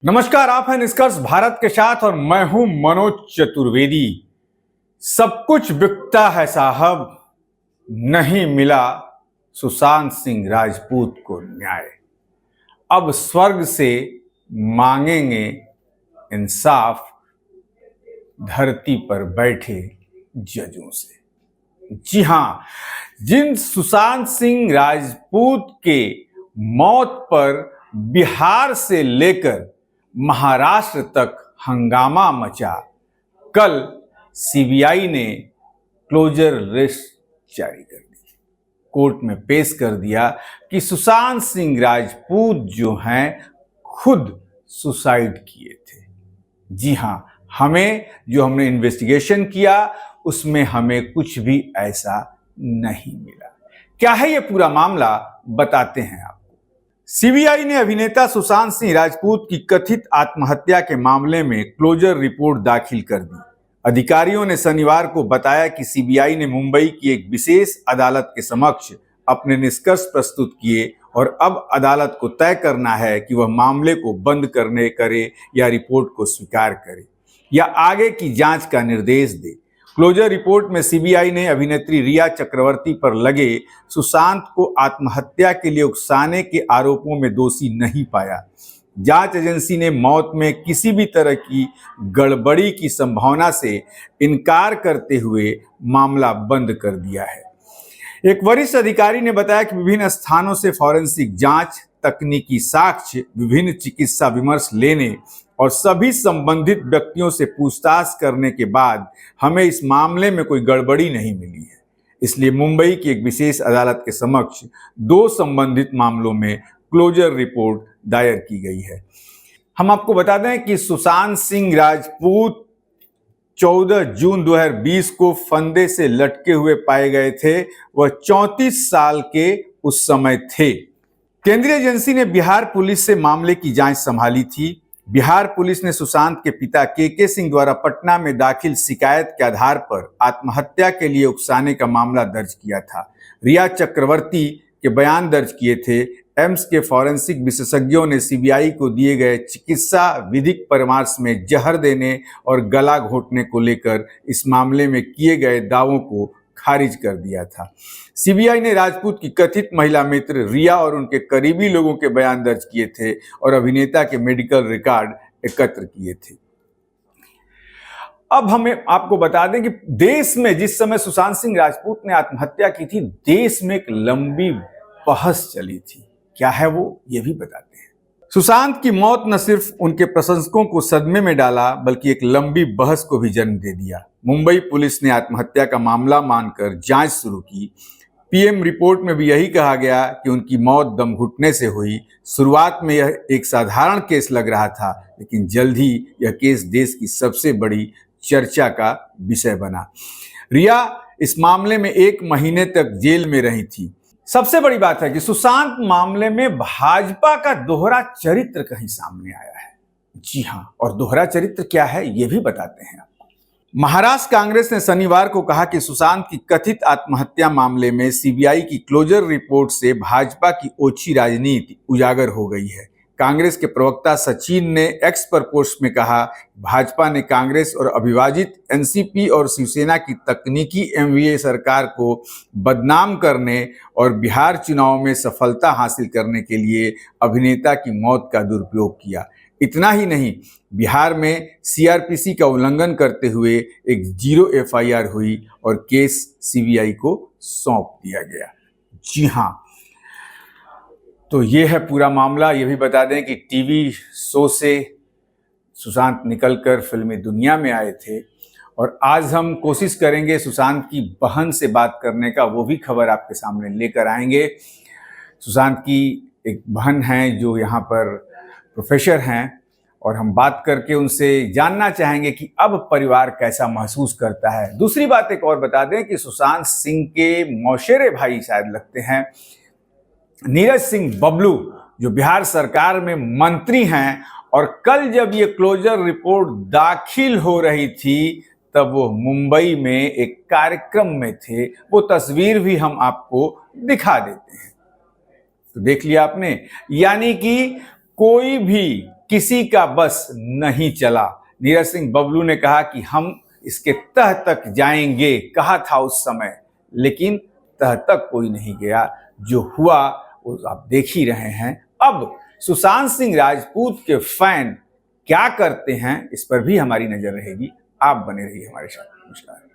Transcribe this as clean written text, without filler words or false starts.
नमस्कार, आप हैं निष्कर्ष भारत के साथ और मैं हूं मनोज चतुर्वेदी। सब कुछ बिकता है साहब, नहीं मिला सुशांत सिंह राजपूत को न्याय। अब स्वर्ग से मांगेंगे इंसाफ, धरती पर बैठे जजों से। जी हां, जिन सुशांत सिंह राजपूत के मौत पर बिहार से लेकर महाराष्ट्र तक हंगामा मचा, कल सीबीआई ने क्लोजर लिस्ट जारी कर दी। कोर्ट में पेश कर दिया कि सुशांत सिंह राजपूत जो हैं खुद सुसाइड किए थे। जी हां, हमने इन्वेस्टिगेशन किया उसमें हमें कुछ भी ऐसा नहीं मिला। क्या है ये पूरा मामला, बताते हैं आपको। सीबीआई ने अभिनेता सुशांत सिंह राजपूत की कथित आत्महत्या के मामले में क्लोजर रिपोर्ट दाखिल कर दी। अधिकारियों ने शनिवार को बताया कि सीबीआई ने मुंबई की एक विशेष अदालत के समक्ष अपने निष्कर्ष प्रस्तुत किए और अब अदालत को तय करना है कि वह मामले को बंद करे या रिपोर्ट को स्वीकार करे या आगे की जांच का निर्देश दे। क्लोजर रिपोर्ट में सीबीआई ने अभिनेत्री रिया चक्रवर्ती पर लगे सुशांत को आत्महत्या के लिए उकसाने के आरोपों में दोषी नहीं पाया। जांच एजेंसी ने मौत में किसी भी तरह की गड़बड़ी की संभावना से इनकार करते हुए मामला बंद कर दिया है। एक वरिष्ठ अधिकारी ने बताया कि विभिन्न स्थानों से फॉरेंसिक जांच, तकनीकी साक्ष्य, विभिन्न चिकित्सा विमर्श लेने और सभी संबंधित व्यक्तियों से पूछताछ करने के बाद हमें इस मामले में कोई गड़बड़ी नहीं मिली है। इसलिए मुंबई की एक विशेष अदालत के समक्ष 2 संबंधित मामलों में क्लोजर रिपोर्ट दायर की गई है। हम आपको बता दें कि सुशांत सिंह राजपूत 14 जून 2020 को फंदे से लटके हुए पाए गए थे। वह 34 साल के उस समय थे। केंद्रीय एजेंसी ने बिहार पुलिस से मामले की जांच संभाली थी। बिहार पुलिस ने सुशांत के पिता के सिंह द्वारा पटना में दाखिल शिकायत के आधार पर आत्महत्या के लिए उकसाने का मामला दर्ज किया था। रिया चक्रवर्ती के बयान दर्ज किए थे। एम्स के फॉरेंसिक विशेषज्ञों ने सीबीआई को दिए गए चिकित्सा विधिक परामर्श में जहर देने और गला घोंटने को लेकर इस मामले में किए गए दावों को खारिज कर दिया था। सीबीआई ने राजपूत की कथित महिला मित्र रिया और उनके करीबी लोगों के बयान दर्ज किए थे और अभिनेता के मेडिकल रिकॉर्ड एकत्र किए थे। अब हमें आपको बता दें कि देश में जिस समय सुशांत सिंह राजपूत ने आत्महत्या की थी, देश में एक लंबी बहस चली थी। क्या है वो, ये भी बताते हैं। सुशांत की मौत न सिर्फ उनके प्रशंसकों को सदमे में डाला बल्कि एक लंबी बहस को भी जन्म दे दिया। मुंबई पुलिस ने आत्महत्या का मामला मानकर जांच शुरू की। पीएम रिपोर्ट में भी यही कहा गया कि उनकी मौत दम घुटने से हुई। शुरुआत में यह एक साधारण केस लग रहा था, लेकिन जल्द ही यह केस देश की सबसे बड़ी चर्चा का विषय बना। रिया इस मामले में 1 महीने तक जेल में रही थी। सबसे बड़ी बात है कि सुशांत मामले में भाजपा का दोहरा चरित्र कहीं सामने आया है। जी हां, और दोहरा चरित्र क्या है ये भी बताते हैं आपको। महाराष्ट्र कांग्रेस ने शनिवार को कहा कि सुशांत की कथित आत्महत्या मामले में सीबीआई की क्लोजर रिपोर्ट से भाजपा की ओछी राजनीति उजागर हो गई है। कांग्रेस के प्रवक्ता सचिन ने एक्स पर पोस्ट में कहा, भाजपा ने कांग्रेस और अविभाजित एनसीपी और शिवसेना की तकनीकी एमवीए सरकार को बदनाम करने और बिहार चुनाव में सफलता हासिल करने के लिए अभिनेता की मौत का दुरुपयोग किया। इतना ही नहीं, बिहार में सीआरपीसी का उल्लंघन करते हुए एक 0 एफआईआर हुई और केस सीबीआई को सौंप दिया गया। जी हां, तो ये है पूरा मामला। ये भी बता दें कि टीवी शो से सुशांत निकलकर फिल्मी दुनिया में आए थे और आज हम कोशिश करेंगे सुशांत की बहन से बात करने का, वो भी खबर आपके सामने लेकर आएंगे। सुशांत की एक बहन हैं जो यहाँ पर प्रोफेसर हैं और हम बात करके उनसे जानना चाहेंगे कि अब परिवार कैसा महसूस करता है। दूसरी बात एक और बता दें कि सुशांत सिंह के मौसेरे भाई शायद लगते हैं नीरज सिंह बबलू, जो बिहार सरकार में मंत्री हैं, और कल जब ये क्लोजर रिपोर्ट दाखिल हो रही थी तब वो मुंबई में एक कार्यक्रम में थे। वो तस्वीर भी हम आपको दिखा देते हैं। तो देख लिया आपने, यानी कि कोई भी किसी का बस नहीं चला। नीरज सिंह बबलू ने कहा कि हम इसके तह तक जाएंगे, कहा था उस समय, लेकिन तह तक कोई नहीं गया। जो हुआ वो आप देख ही रहे हैं। अब सुशांत सिंह राजपूत के फैन क्या करते हैं, इस पर भी हमारी नजर रहेगी। आप बने रहिए हमारे साथ। नमस्कार।